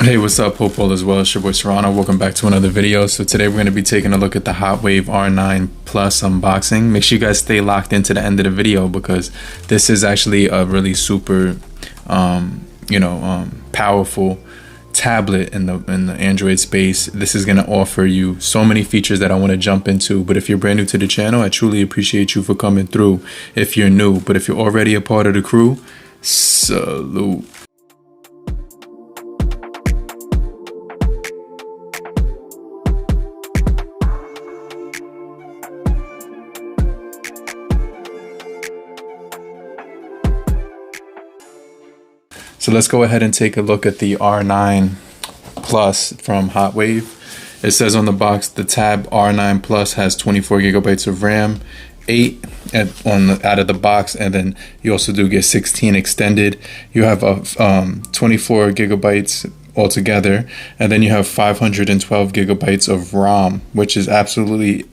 Hey, what's up? Hope all is well. It's your boy Serrano. Welcome back to another video. So today we're going to be taking a look at the HOTWAV R9 Plus unboxing. Make sure you guys stay locked into the end of the video because this is actually a really super, powerful tablet in the Android space. This is going to offer you so many features that I want to jump into. But if you're brand new to the channel, I truly appreciate you for coming through. If you're new, but if you're already a part of the crew, salute. So let's go ahead and take a look at the R9 Plus from HOTWAV. It says on the box the Tab R9 Plus has 24 gigabytes of RAM, 8 out of the box, and then you also do get 16 extended. You have 24 gigabytes altogether, and then you have 512 gigabytes of ROM, which is absolutely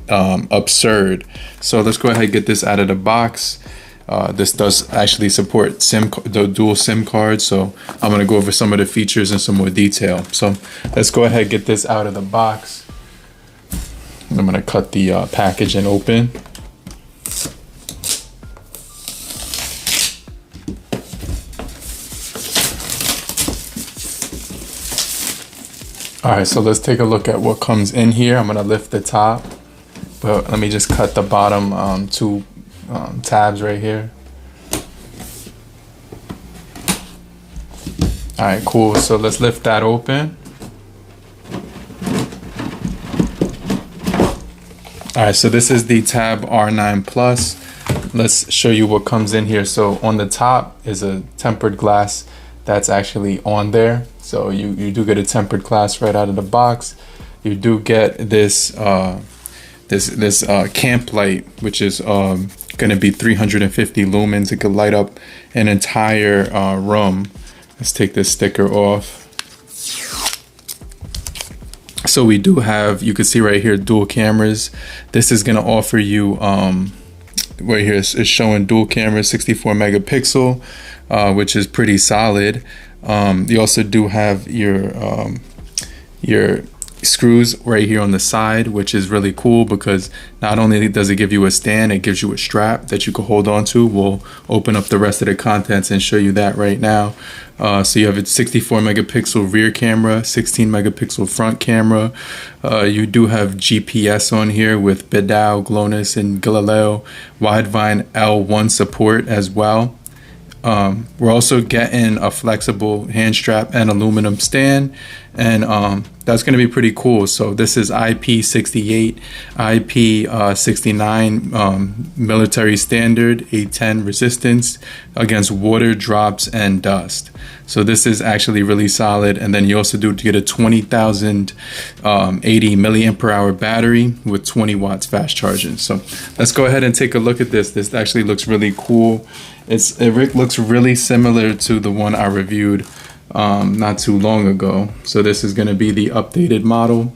absurd. So let's go ahead and get this out of the box. This does actually support the dual SIM card, so I'm going to go over some of the features in some more detail. So let's go ahead and get this out of the box. I'm going to cut the package and open. Alright, so let's take a look at what comes in here. I'm going to lift the top, but let me just cut the bottom two tabs right here. All right, cool. So let's lift that open. All right, so this is the Tab R9 Plus. Let's show you what comes in here. So on the top is a tempered glass that's actually on there. So you do get a tempered glass right out of the box. You do get this camp light, which is going to be 350 lumens. It could light up an entire room. Let's take this sticker off. So we do have, you can see right here, dual cameras. This is going to offer you, right here is showing dual cameras, 64 megapixel, which is pretty solid. You also do have your screws right here on the side, which is really cool because not only does it give you a stand, it gives you a strap that you can hold on to. We'll open up the rest of the contents and show you that right now. So you have a 64 megapixel rear camera, 16 megapixel front camera. You do have GPS on here with Bedau, GLONASS, and Galileo. Widevine L1 support as well. We're also getting a flexible hand strap and aluminum stand, and that's going to be pretty cool. So this is IP68, IP69 military standard, A10 resistance against water, drops, and dust. So this is actually really solid. And then you also do get a 20,080 milliampere hour battery with 20 watts fast charging. So let's go ahead and take a look at this. This actually looks really cool. It looks really similar to the one I reviewed not too long ago. So this is going to be the updated model,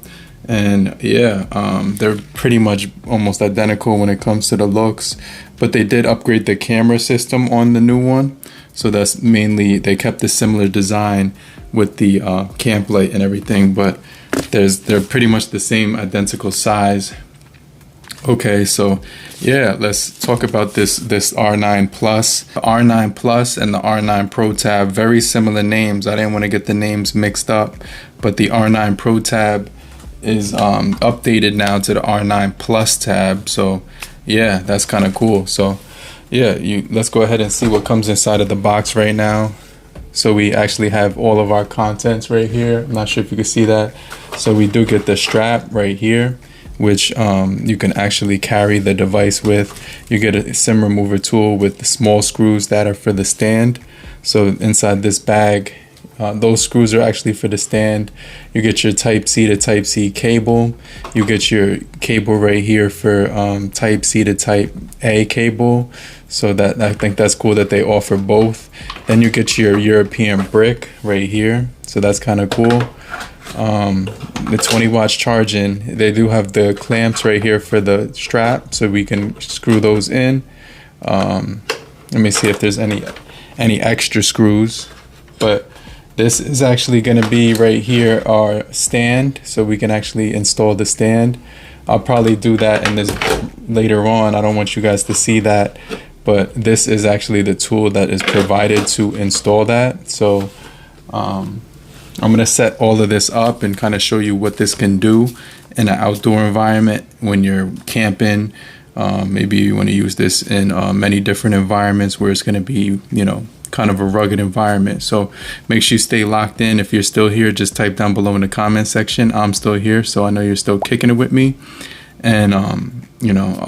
and yeah, they're pretty much almost identical when it comes to the looks, but they did upgrade the camera system on the new one. So that's mainly, they kept the similar design with the camp light and everything, but they're pretty much the same identical size. Okay, so yeah, let's talk about this R9 Plus. The R9 Plus and the R9 Pro Tab, very similar names. I didn't want to get the names mixed up, but the R9 Pro Tab is updated now to the R9 Plus Tab. So yeah, that's kind of cool. So yeah, let's go ahead and see what comes inside of the box right now. So we actually have all of our contents right here. I'm not sure if you can see that. So we do get the strap right here, which you can actually carry the device with. You get a SIM remover tool with the small screws that are for the stand. So inside this bag, those screws are actually for the stand. You get your Type-C to Type-C cable. You get your cable right here for Type-C to Type-A cable. So that, I think that's cool that they offer both. Then you get your European brick right here. So that's kind of cool. The 20 watts charging, they do have the clamps right here for the strap, so we can screw those in. Let me see if there's any extra screws, but This is actually going to be right here our stand, so we can actually install the stand. I'll probably do that in this later on. I don't want you guys to see that, but this is actually the tool that is provided to install that. So I'm going to set all of this up and kind of show you what this can do in an outdoor environment when you're camping. Maybe you want to use this in many different environments where it's going to be, you know, kind of a rugged environment. So make sure you stay locked in. If you're still here, just type down below in the comment section, I'm still here, so I know you're still kicking it with me. And you know,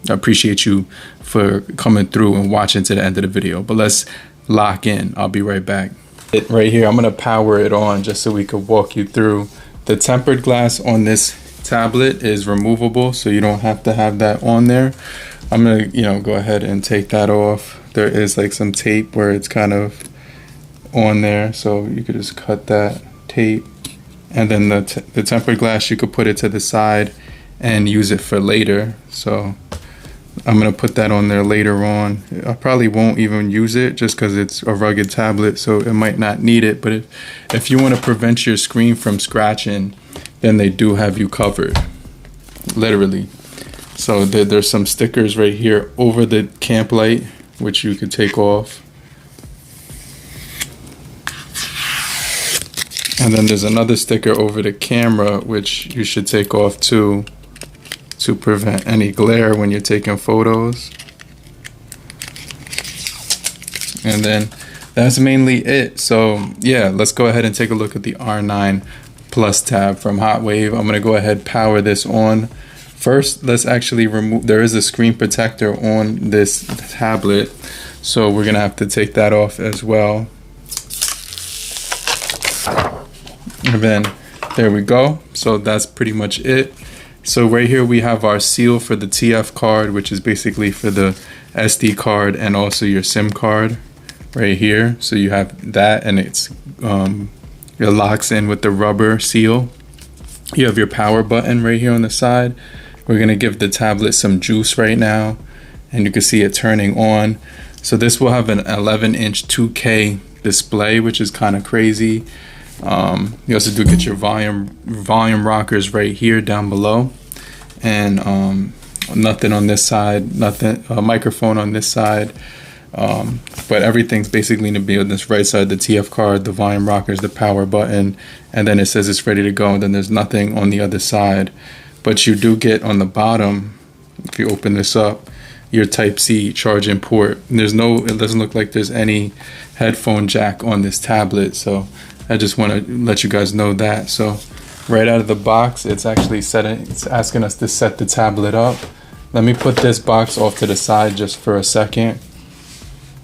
I appreciate you for coming through and watching to the end of the video. But let's lock in. I'll be right back. Right here, I'm going to power it on just so we could walk you through. The tempered glass on this tablet is removable, so you don't have to have that on there. I'm gonna, you know, go ahead and take that off. There is like some tape where it's kind of on there, so you could just cut that tape. And then the tempered glass, you could put it to the side and use it for later. So I'm gonna put that on there later on. I probably won't even use it just because it's a rugged tablet, so it might not need it. But if you want to prevent your screen from scratching, then they do have you covered, literally. So there's some stickers right here over the camp light, which you could take off. And then there's another sticker over the camera, which you should take off too, to prevent any glare when you're taking photos. And then that's mainly it. So yeah, let's go ahead and take a look at the R9 Plus tab from HOTWAV. I'm going to go ahead and power this on. First, let's actually remove, there is a screen protector on this tablet, so we're going to have to take that off as well. And then there we go. So that's pretty much it. So right here we have our seal for the TF card, which is basically for the SD card and also your SIM card right here. So you have that, and it's it locks in with the rubber seal. You have your power button right here on the side. We're gonna give the tablet some juice right now, and you can see it turning on. So this will have an 11-inch 2K display, which is kind of crazy. You also do get your volume rockers right here down below, and nothing on this side, nothing, microphone on this side. But everything's basically going to be on this right side, the TF card, the volume rockers, the power button, and then it says it's ready to go, and then there's nothing on the other side. But you do get on the bottom, if you open this up, your Type-C charging port. There's no, it doesn't look like there's any headphone jack on this tablet, so I just want to let you guys know that. So right out of the box, it's actually it's asking us to set the tablet up. Let me put this box off to the side just for a second,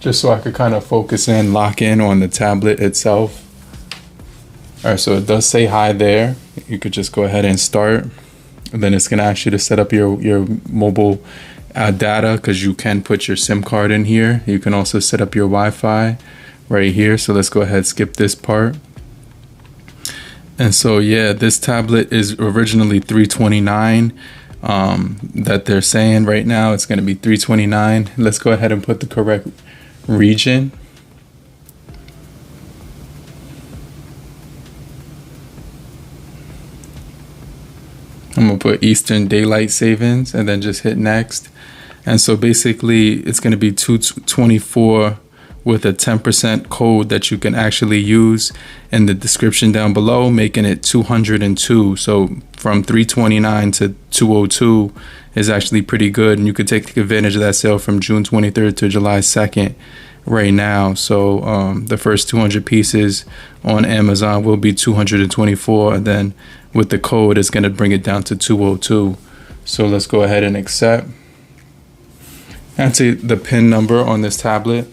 just so I could kind of focus in, lock in on the tablet itself. All right, so it does say hi there. You could just go ahead and start. And then it's gonna ask you to set up your mobile data, because you can put your SIM card in here. You can also set up your Wi-Fi right here. So let's go ahead and skip this part. And so yeah, this tablet is originally $329. That they're saying right now it's gonna be $329. Let's go ahead and put the correct region. I'm gonna put Eastern Daylight Savings and then just hit next. And so basically it's gonna be $224 with a 10% code that you can actually use in the description down below, making it $202. So from $329 to $202 is actually pretty good, and you could take advantage of that sale from June 23rd to July 2nd right now. So the first 200 pieces on Amazon will be $224, and then with the code it's going to bring it down to $202. So let's go ahead and accept. Enter the PIN number on this tablet.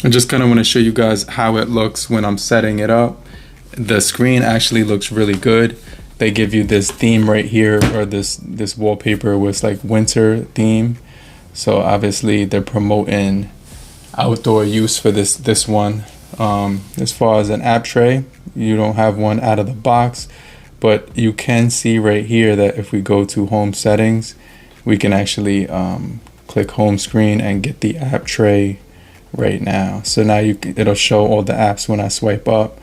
I just kind of want to show you guys how it looks when I'm setting it up. The screen actually looks really good. They give you this theme right here, or this wallpaper with like winter theme. So obviously they're promoting outdoor use for this one. As far as an app tray, you don't have one out of the box, but you can see right here that if we go to home settings, we can actually click home screen and get the app tray right now. So now it'll show all the apps when I swipe up,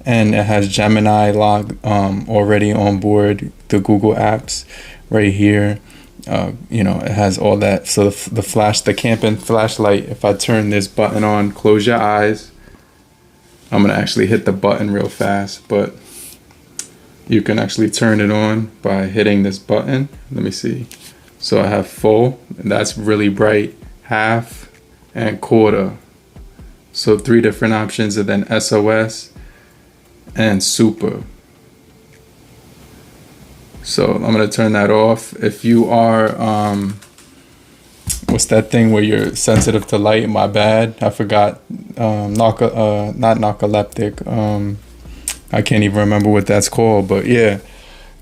and it has Gemini log already on board, the Google apps right here. You know, it has all that. So the camping flashlight, if I turn this button on, close your eyes. I'm gonna actually hit the button real fast, but you can actually turn it on by hitting this button. Let me see. So I have full, and that's really bright, half, and quarter. So 3 different options, and then SOS and super. So I'm gonna turn that off. If you are what's that thing where you're sensitive to light? My bad, I forgot. Not narcoleptic. I can't even remember what that's called, but yeah,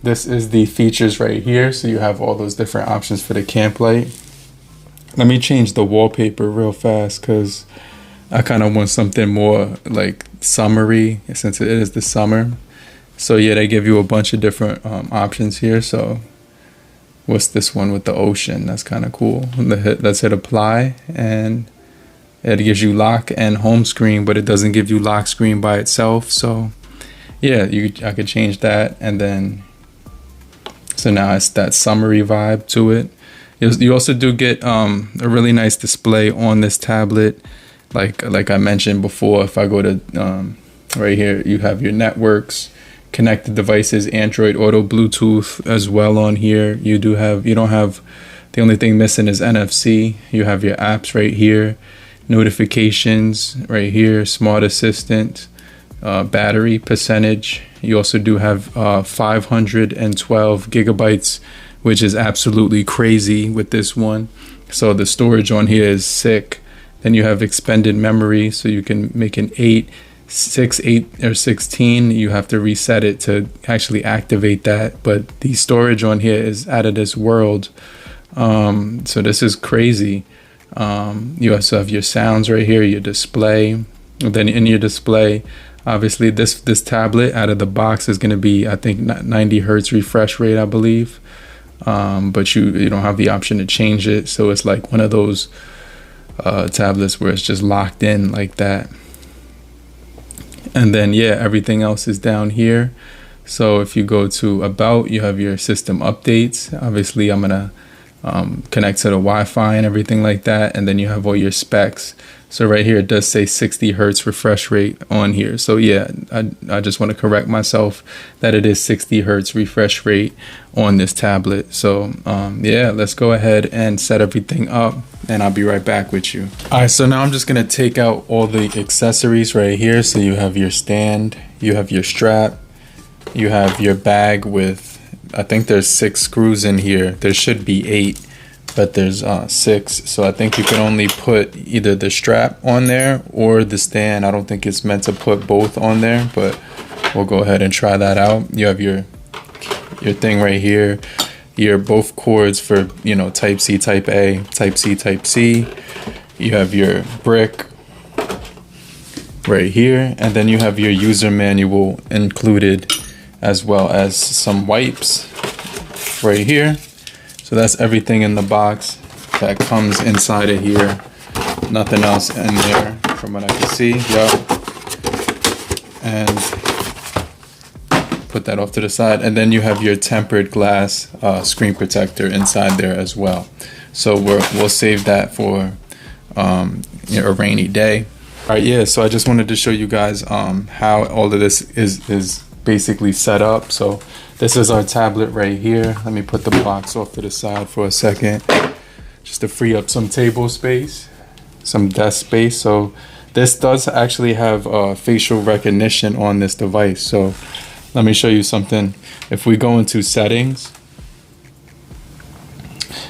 this is the features right here. So you have all those different options for the camp light. Let me change the wallpaper real fast because I kind of want something more like summery, since it is the summer. So yeah, they give you a bunch of different options here. So what's this one with the ocean? That's kind of cool. Let's hit apply, and it gives you lock and home screen, but it doesn't give you lock screen by itself. So yeah, I could change that, and then so now it's that summery vibe to it. You also do get a really nice display on this tablet, like I mentioned before. If I go to right here, you have your networks, connected devices, Android Auto, Bluetooth as well on here. You don't have, the only thing missing is NFC. You have your apps right here, notifications right here, smart assistant, battery percentage. You also do have 512 gigabytes, which is absolutely crazy with this one. So the storage on here is sick. Then you have expanded memory, so you can make an 8, 6, 8, or 16. You have to reset it to actually activate that. But the storage on here is out of this world. So this is crazy. You also have your sounds right here, your display. And then in your display, obviously this tablet out of the box is going to be, I think, 90 hertz refresh rate, I believe. But you don't have the option to change it. So it's like one of those tablets where it's just locked in like that. And then yeah, everything else is down here. So if you go to about, you have your system updates. Obviously I'm gonna connect to the Wi-Fi and everything like that, and then you have all your specs. So right here it does say 60 hertz refresh rate on here. So yeah, I just want to correct myself that it is 60 hertz refresh rate on this tablet. So yeah, let's go ahead and set everything up, and I'll be right back with you. All right, so now I'm just gonna take out all the accessories right here. So you have your stand, you have your strap, you have your bag with, I think there's 6 screws in here. There should be 8, but there's 6. So I think you can only put either the strap on there or the stand. I don't think it's meant to put both on there, but we'll go ahead and try that out. You have your thing right here. Your both cords for, you know, type C, type A, type C, type C. You have your brick right here, and then you have your user manual included, as well as some wipes right here. So that's everything in the box that comes inside of here. Nothing else in there from what I can see. Yep. And put that off to the side. And then you have your tempered glass screen protector inside there as well. So we'll save that for a rainy day. All right, yeah, so I just wanted to show you guys how all of this is basically set up. So this is our tablet right here. Let me put the box off to the side for a second, just to free up some table space, some desk space. So this does actually have facial recognition on this device. So let me show you something. If we go into settings,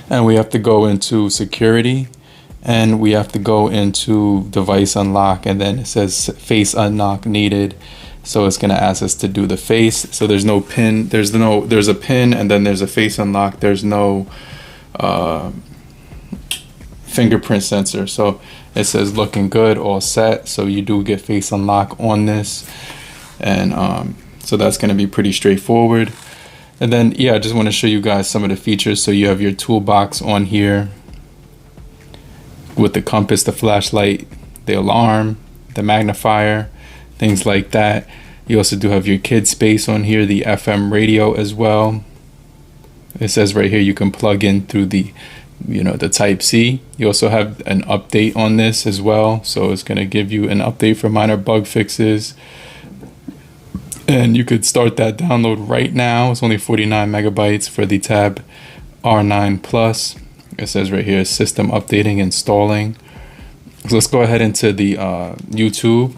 and we have to go into security, and we have to go into device unlock, and then it says face unlock needed. So it's going to ask us to do the face. So there's no pin. There's a pin, and then there's a face unlock. There's no fingerprint sensor. So it says looking good, all set. So you do get face unlock on this, and so that's going to be pretty straightforward. And then yeah, I just want to show you guys some of the features. So you have your toolbox on here with the compass, the flashlight, the alarm, the magnifier, things like that. You also do have your kid space on here, the FM radio as well. It says right here you can plug in through the the type C. You also have an update on this as well, so it's going to give you an update for minor bug fixes, and you could start that download right now. It's only 49 megabytes for the Tab R9 Plus. It says right here system updating, installing. So let's go ahead into the YouTube,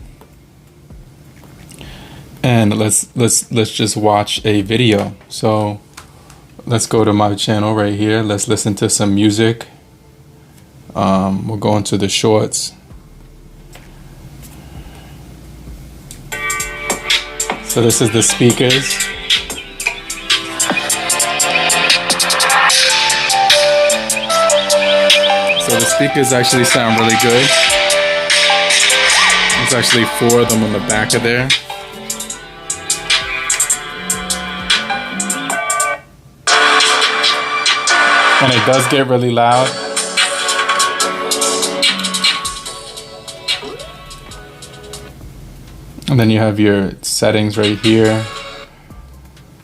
and let's just watch a video. So let's go to my channel right here. Let's listen to some music. We'll go into the shorts. So this is the speakers. So the speakers actually sound really good. There's actually 4 of them on the back of there. And it does get really loud. And then you have your settings right here.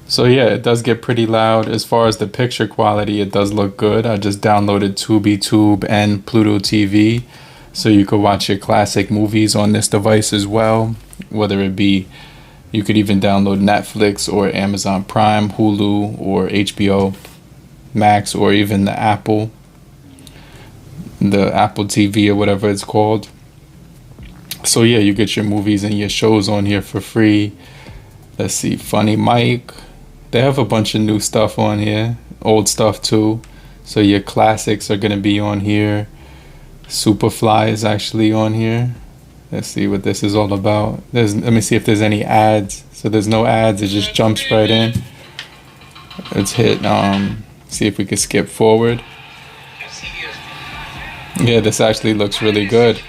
So yeah, it does get pretty loud. As far as the picture quality, it does look good. I just downloaded TubiTube and Pluto TV, so you could watch your classic movies on this device as well. Whether it be, you could even download Netflix or Amazon Prime, Hulu, or HBO Max, or even the Apple TV or whatever it's called. So yeah, you get your movies and your shows on here for free. Let's see, Funny Mike. They have a bunch of new stuff on here, old stuff too. So your classics are gonna be on here. Superfly is actually on here. Let's see what this is all about. Let me see if there's any ads. So there's no ads, it just jumps right in. Let's hit see if we can skip forward. Yeah, this actually looks really good.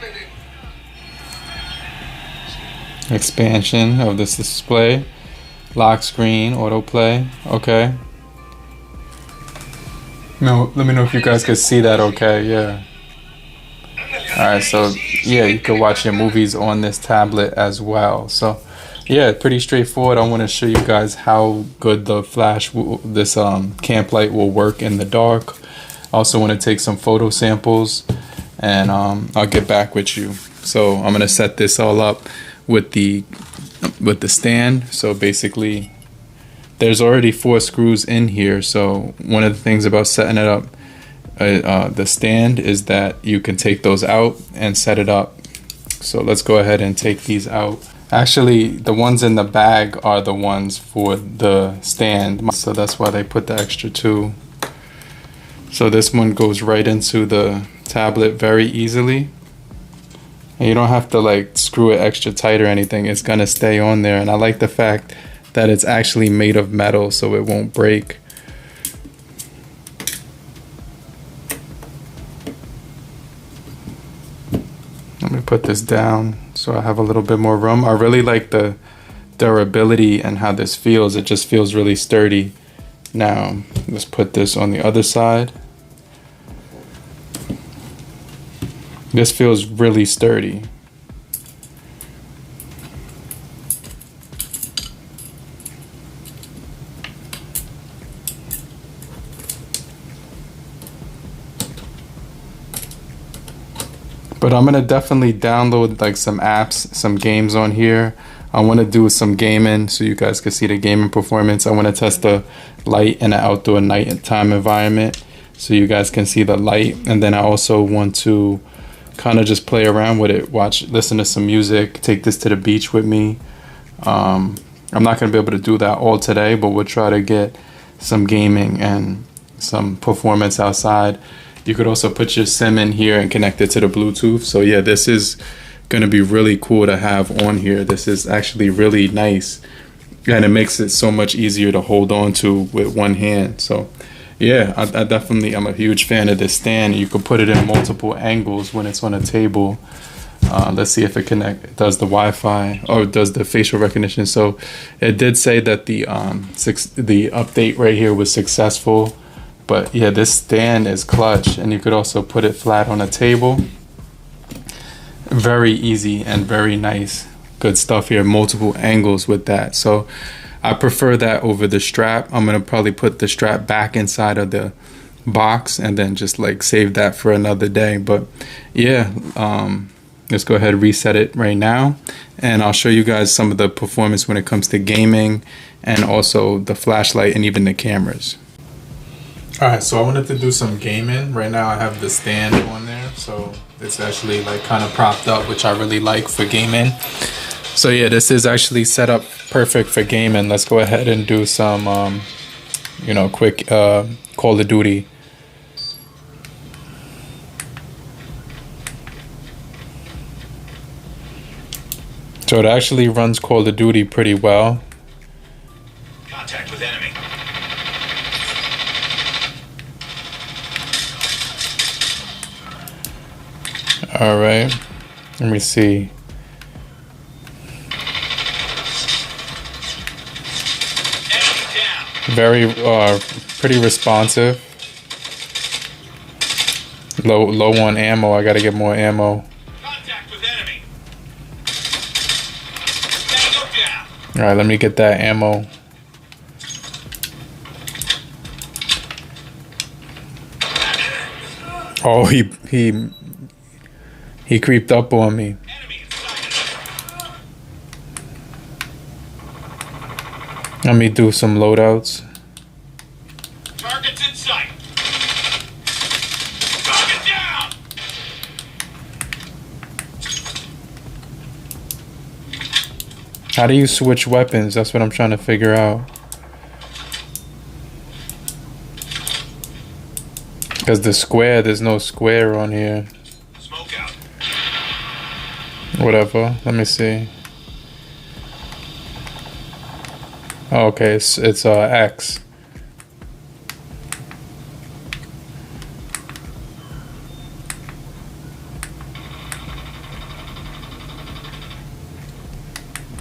Expansion of this display. Lock screen, autoplay. Okay. No, let me know if you guys can see that okay. Yeah. Alright, so yeah, you can watch your movies on this tablet as well. So yeah, pretty straightforward. I want to show you guys how good the flash, this camp light will work in the dark. I also want to take some photo samples, and I'll get back with you. So I'm going to set this all up with the stand. So basically there's already 4 screws in here. So one of the things about setting it up, the stand, is that you can take those out and set it up. So let's go ahead and take these out. Actually, the ones in the bag are the ones for the stand, so that's why they put the extra 2. So this one goes right into the tablet very easily. And you don't have to like screw it extra tight or anything. It's gonna stay on there, and I like the fact that it's actually made of metal so it won't break. Let me put this down so I have a little bit more room. I really like the durability and how this feels. It just feels really sturdy. Now let's put this on the other side. This feels really sturdy. But I'm gonna definitely download like some apps, some games on here. I want to do some gaming so you guys can see the gaming performance. I want to test the light in an outdoor nighttime environment so you guys can see the light. And then I also want to kind of just play around with it, listen to some music, take this to the beach with me. I'm not gonna be able to do that all today, but we'll try to get some gaming and some performance outside. You could also put your SIM in here and connect it to the Bluetooth. So yeah, this is gonna be really cool to have on here. This is actually really nice, and it makes it so much easier to hold on to with one hand. So yeah, I'm a huge fan of this stand. You can put it in multiple angles when it's on a table. Let's see if it does the Wi-Fi or does the facial recognition. So it did say that the update right here was successful. But yeah, this stand is clutch, and you could also put it flat on a table. very easy and very nice. Good stuff here. Multiple angles with that. So I prefer that over the strap. I'm gonna probably put the strap back inside of the box and then just like save that for another day. But yeah, let's go ahead and reset it right now, and I'll show you guys some of the performance when it comes to gaming and also the flashlight and even the cameras. Alright, so I wanted to do some gaming. Right now I have the stand on there, so it's actually like kind of propped up, which I really like for gaming. So yeah, this is actually set up perfect for gaming. Let's go ahead and do some you know, quick Call of Duty. So it actually runs Call of Duty pretty well. Contact with enemy. All right, let me see. Very pretty responsive. Low on ammo. I gotta get more ammo. Contact with enemy. Tango down. All right, let me get that ammo. Oh, he creeped up on me. Enemy inside. Let me do some loadouts. Targets in sight. Target down. How do you switch weapons? That's what I'm trying to figure out. Because the square, there's no square on here. Smoke out. Whatever. Let me see. Oh, okay, it's X.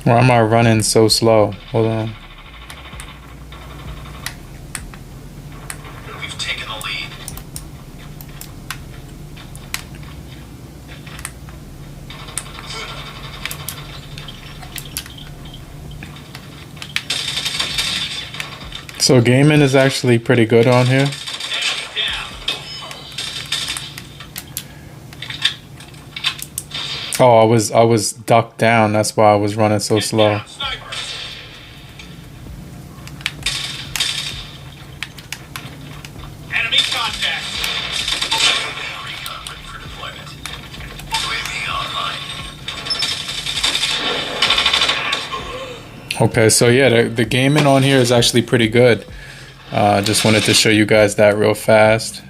Why am I running so slow? Hold on. We've taken the lead. So gaming is actually pretty good on here. Enemy down. Oh, I was ducked down. That's why I was running so slow. Down. Sniper. Enemy contact. Recon ready for deployment. UAV online. Okay, so yeah, the gaming on here is actually pretty good. Just wanted to show you guys that real fast.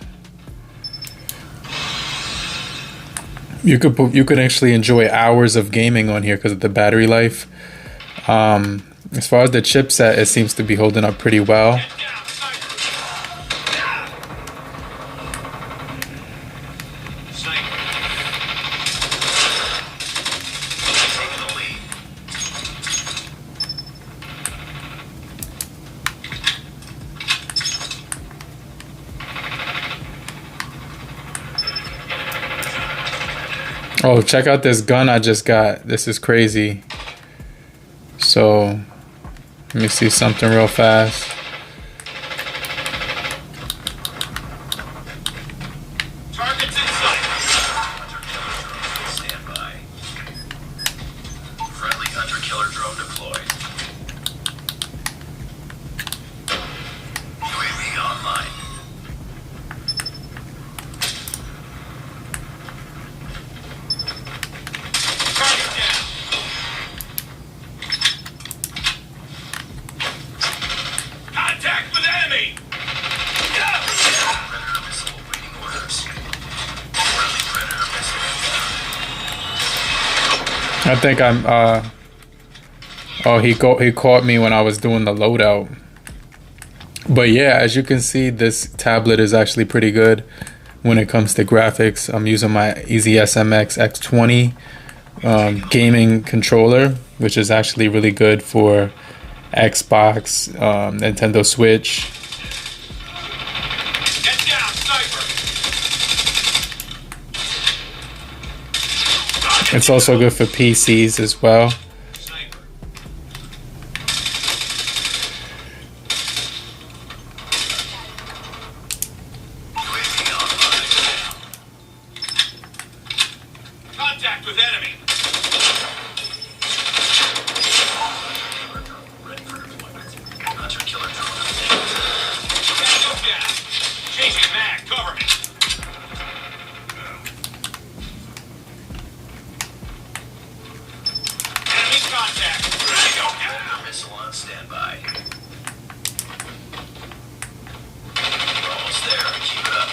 You could actually enjoy hours of gaming on here because of the battery life. As far as the chipset, it seems to be holding up pretty well. Get down. Sniper. Sniper. Taking the lead. Oh, check out this gun I just got. This is crazy. So, let me see something real fast. Targets in sight. Stand by. Friendly hunter-killer drone deployed. UAV online. Target down. Contact with enemy. Predator missile awaiting orders. Friendly Predator missile inbound. I think I'm oh, he caught me when I was doing the loadout. But yeah, as you can see, this tablet is actually pretty good when it comes to graphics. I'm using my EasySMX X20 gaming controller, which is actually really good for Xbox, Nintendo Switch. Get down, sniper. It's also good for PCs as well. Sniper. UAV online. Contact with enemy. Ready for deployment. Hunter killer drone. Tango down. Changing mag. Cover me. Enemy contact. Tango down. Missile on standby. We're almost there. Keep it up.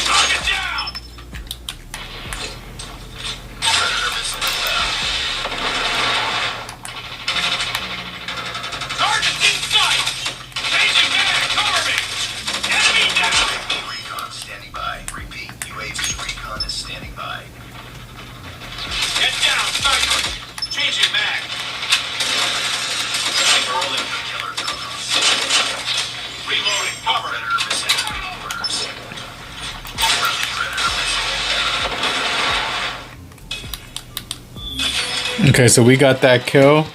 Target down. Predator missile inbound. Target in sight. Changing mag. Cover me. Enemy down. UAV recon standing by. Repeat. UAV recon is standing by. Get down, sniper. Changing mag. Rolling the killer drones. Reloading. Cover. Predator missile orders. Friendly predator missile. Okay, so we got that kill.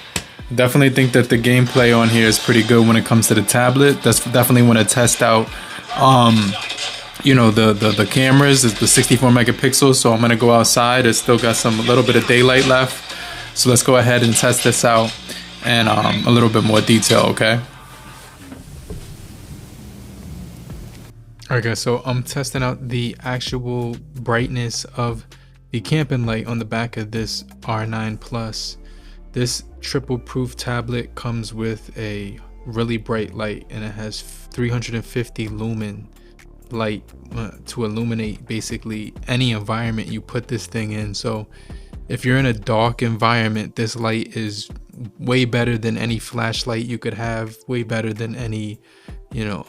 Definitely think that the gameplay on here is pretty good when it comes to the tablet. That's definitely want to test out you know, the cameras is the 64 megapixels, so I'm gonna go outside. It's still got a little bit of daylight left, so let's go ahead and test this out and a little bit more detail. Okay. Alright guys, so I'm testing out the actual brightness of the camping light on the back of this R9 Plus. This triple proof tablet comes with a really bright light, and it has 350 lumen light to illuminate basically any environment you put this thing in. So if you're in a dark environment, this light is way better than any flashlight you could have, way better than any, you know,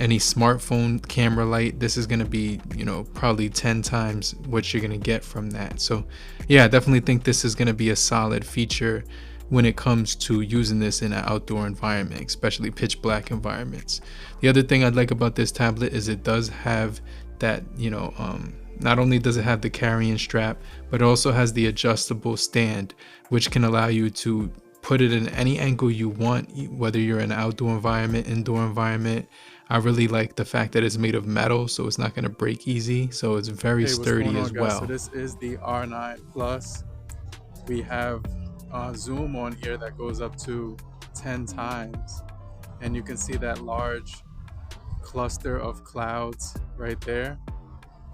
any smartphone camera light. This is going to be, you know, probably 10 times what you're going to get from that. So yeah, I definitely think this is going to be a solid feature when it comes to using this in an outdoor environment, especially pitch black environments. The other thing I'd like about this tablet is it does have that, you know, not only does it have the carrying strap, but it also has the adjustable stand, which can allow you to put it in any angle you want, whether you're in an outdoor environment, indoor environment. I really like the fact that it's made of metal, so it's not going to break easy. So it's very sturdy as well. So this is the R9 Plus. We have zoom on here that goes up to 10 times, and you can see that large cluster of clouds right there.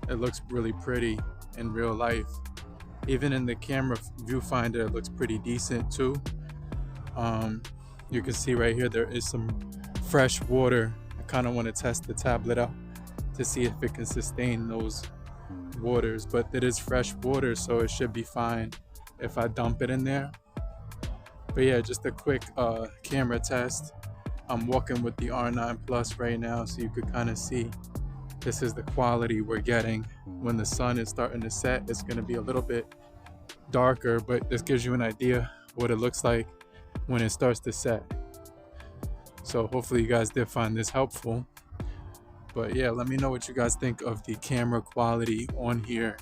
It looks really pretty in real life. Even in the camera viewfinder, it looks pretty decent too. You can see right here there is some fresh water. I kind of want to test the tablet out to see if it can sustain those waters, but it is fresh water, so it should be fine if I dump it in there. But yeah, just a quick camera test. I'm walking with the R9 Plus right now, so you could kind of see this is the quality we're getting. When the sun is starting to set, it's going to be a little bit darker, but this gives you an idea what it looks like when it starts to set. So hopefully you guys did find this helpful. But yeah, let me know what you guys think of the camera quality on here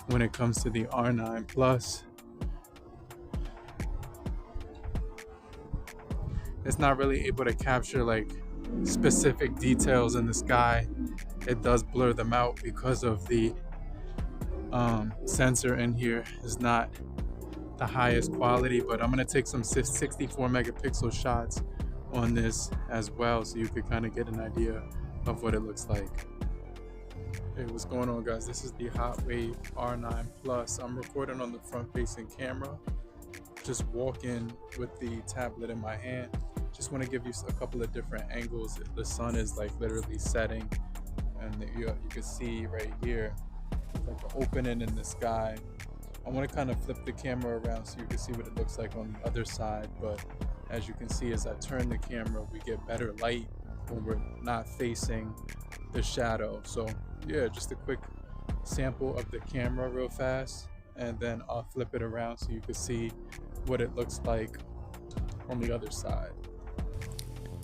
when it comes to the R9 Plus. It's not really able to capture like specific details in the sky. It does blur them out because of the sensor in here is not the highest quality, but I'm gonna take some 64 megapixel shots on this as well, so you could kind of get an idea of what it looks like. Hey, what's going on guys? This is the HOTWAV R9 Plus. I'm recording on the front facing camera, just walking with the tablet in my hand. Just want to give you a couple of different angles. The sun is like literally setting, and you can see right here like an opening in the sky. I want to kind of flip the camera around so you can see what it looks like on the other side, but as you can see, as I turn the camera, we get better light when we're not facing the shadow. So yeah, just a quick sample of the camera real fast, and then I'll flip it around so you can see what it looks like on the other side.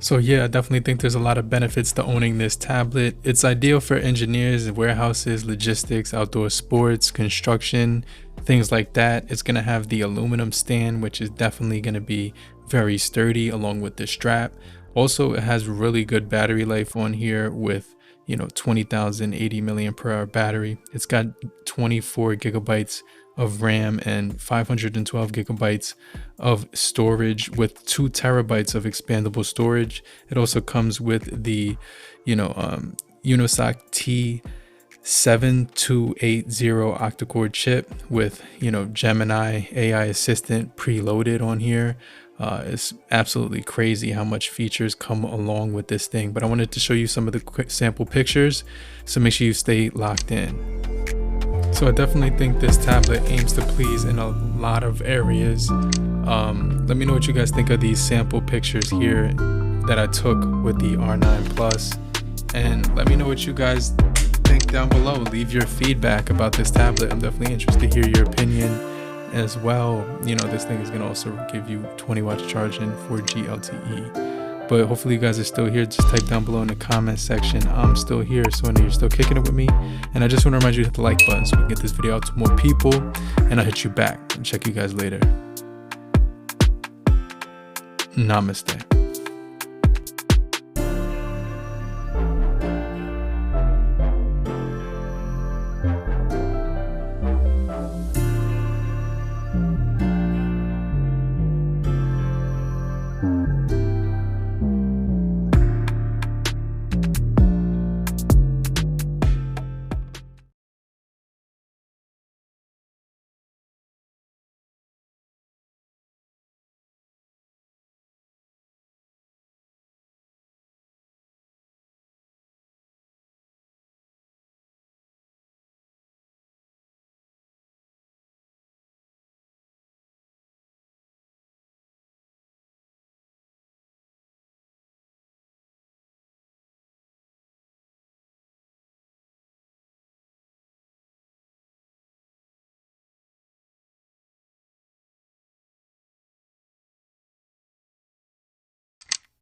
So yeah, I definitely think there's a lot of benefits to owning this tablet. It's ideal for engineers, warehouses, logistics, outdoor sports, construction, things like that. It's going to have the aluminum stand, which is definitely going to be very sturdy along with the strap. Also, it has really good battery life on here with 20,080 milliampere hour battery. It's got 24 gigabytes of RAM and 512 gigabytes of storage with 2 terabytes of expandable storage. It also comes with the Unisoc T7280 Octa-Core chip with Gemini AI assistant preloaded on here. It's absolutely crazy how much features come along with this thing, but I wanted to show you some of the quick sample pictures, so make sure you stay locked in. So I definitely think this tablet aims to please in a lot of areas. Let me know what you guys think of these sample pictures here that I took with the R9 Plus, and let me know what you guys think down below. Leave your feedback about this tablet. I'm definitely interested to hear your opinion as well. This thing is going to also give you 20 watts charging, 4G LTE. But hopefully you guys are still here. Just type down below in the comment section, I'm still here, so I know you're still kicking it with me. And I just want to remind you to hit the like button so we can get this video out to more people. And I'll hit you back and check you guys later. Namaste.